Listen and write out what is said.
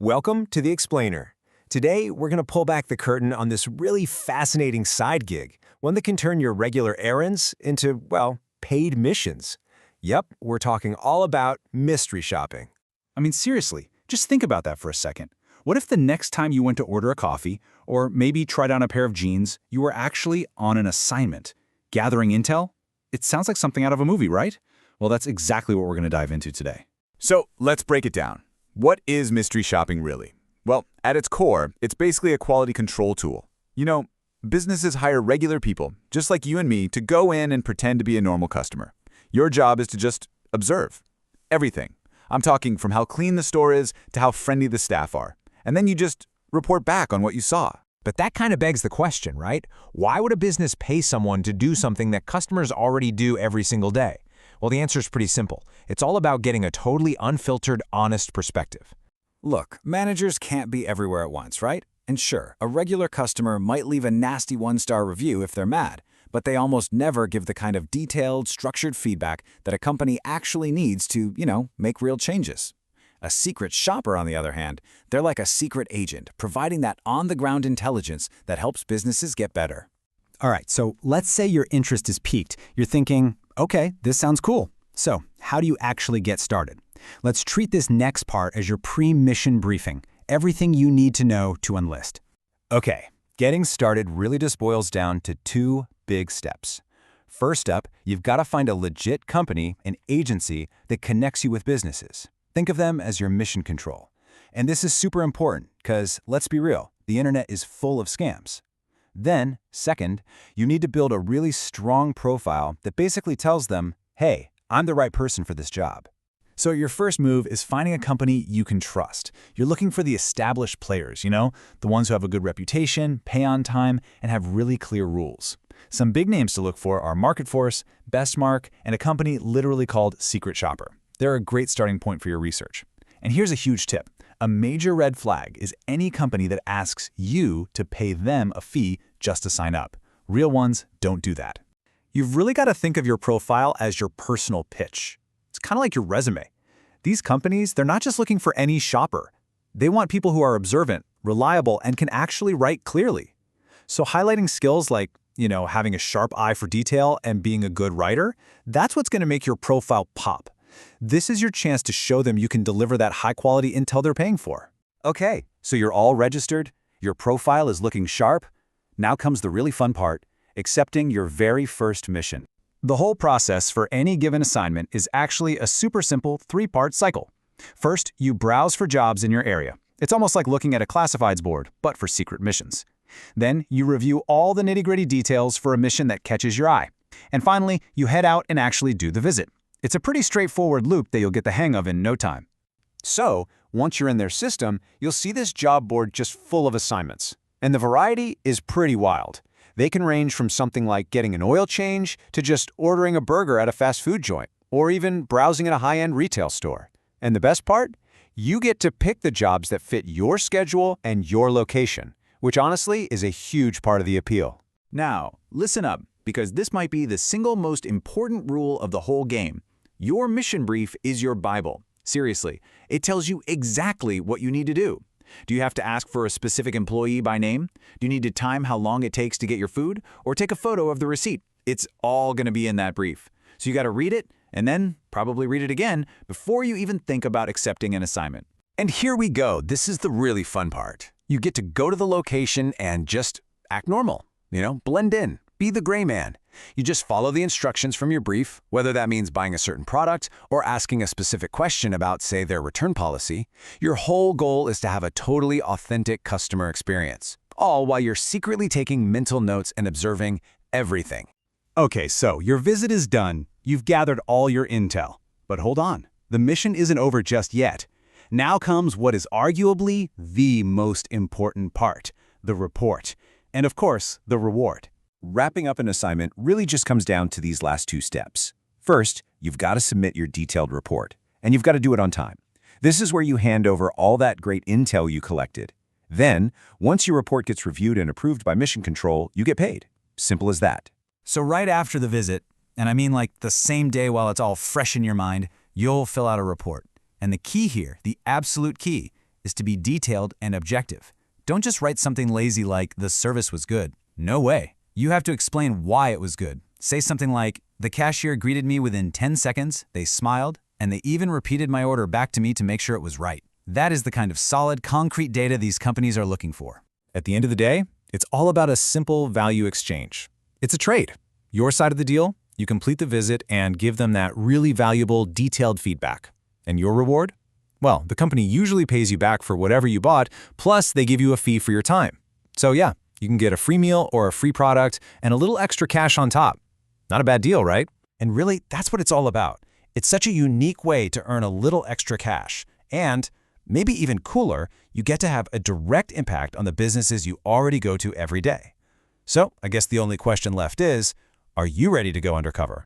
Welcome to The Explainer. Today, we're going to pull back the curtain on this really fascinating side gig, one that can turn your regular errands into, well, paid missions. Yep, we're talking all about mystery shopping. I mean, seriously, just think about that for a second. What if the next time you went to order a coffee, or maybe tried on a pair of jeans, you were actually on an assignment? Gathering intel? It sounds like something out of a movie, right? Well, that's exactly what we're going to dive into today. So let's break it down. What is mystery shopping really? Well, at its core, it's basically a quality control tool. You know, businesses hire regular people, just like you and me, to go in and pretend to be a normal customer. Your job is to just observe everything. I'm talking from how clean the store is to how friendly the staff are. And then you just report back on what you saw. But that kind of begs the question, right? Why would a business pay someone to do something that customers already do every single day? Well, the answer is pretty simple. It's all about getting a totally unfiltered, honest perspective. Look, managers can't be everywhere at once, right? And sure, a regular customer might leave a nasty one-star review if they're mad, but they almost never give the kind of detailed, structured feedback that a company actually needs to, make real changes. A secret shopper, on the other hand, they're like a secret agent, providing that on-the-ground intelligence that helps businesses get better. All right, so let's say your interest is piqued. You're thinking, okay, this sounds cool. So how do you actually get started? Let's treat this next part as your pre-mission briefing, everything you need to know to enlist. Okay, getting started really just boils down to two big steps. First up, you've got to find a legit company, an agency, that connects you with businesses. Think of them as your mission control. And this is super important because, let's be real, the internet is full of scams. Then, second, you need to build a really strong profile that basically tells them, hey, I'm the right person for this job. So your first move is finding a company you can trust. You're looking for the established players, the ones who have a good reputation, pay on time, and have really clear rules. Some big names to look for are MarketForce, Bestmark, and a company literally called Secret Shopper. They're a great starting point for your research. And here's a huge tip. A major red flag is any company that asks you to pay them a fee just to sign up. Real ones don't do that. You've really got to think of your profile as your personal pitch. It's kind of like your resume. These companies, they're not just looking for any shopper. They want people who are observant, reliable, and can actually write clearly. So highlighting skills like, having a sharp eye for detail and being a good writer, that's what's going to make your profile pop. This is your chance to show them you can deliver that high-quality intel they're paying for. Okay, so you're all registered, your profile is looking sharp. Now comes the really fun part, accepting your very first mission. The whole process for any given assignment is actually a super simple three-part cycle. First, you browse for jobs in your area. It's almost like looking at a classifieds board, but for secret missions. Then, you review all the nitty-gritty details for a mission that catches your eye. And finally, you head out and actually do the visit. It's a pretty straightforward loop that you'll get the hang of in no time. So, once you're in their system, you'll see this job board just full of assignments. And the variety is pretty wild. They can range from something like getting an oil change to just ordering a burger at a fast food joint, or even browsing at a high-end retail store. And the best part? You get to pick the jobs that fit your schedule and your location, which honestly is a huge part of the appeal. Now, listen up, because this might be the single most important rule of the whole game. Your mission brief is your Bible. Seriously, it tells you exactly what you need to do. Do you have to ask for a specific employee by name? Do you need to time how long it takes to get your food? Or take a photo of the receipt? It's all going to be in that brief. So you got to read it, and then probably read it again before you even think about accepting an assignment. And here we go. This is the really fun part. You get to go to the location and just act normal. Blend in. Be the gray man. You just follow the instructions from your brief, whether that means buying a certain product or asking a specific question about, say, their return policy. Your whole goal is to have a totally authentic customer experience, all while you're secretly taking mental notes and observing everything. Okay, so your visit is done. You've gathered all your intel. But hold on, the mission isn't over just yet. Now comes what is arguably the most important part, the report. And of course, the reward. Wrapping up an assignment really just comes down to these last two steps. First, you've got to submit your detailed report, and you've got to do it on time. This is where you hand over all that great intel you collected. Then, once your report gets reviewed and approved by Mission Control, you get paid. Simple as that. So right after the visit, and I mean like the same day while it's all fresh in your mind, you'll fill out a report. And the key here, the absolute key, is to be detailed and objective. Don't just write something lazy like, "The service was good." No way. You have to explain why it was good. Say something like, "The cashier greeted me within 10 seconds, they smiled, and they even repeated my order back to me to make sure it was right." That is the kind of solid, concrete data these companies are looking for. At the end of the day, it's all about a simple value exchange. It's a trade. Your side of the deal, you complete the visit and give them that really valuable, detailed feedback. And your reward? Well, the company usually pays you back for whatever you bought, plus they give you a fee for your time. So yeah, you can get a free meal or a free product and a little extra cash on top. Not a bad deal, right? And really, that's what it's all about. It's such a unique way to earn a little extra cash. And maybe even cooler, you get to have a direct impact on the businesses you already go to every day. So I guess the only question left is, are you ready to go undercover?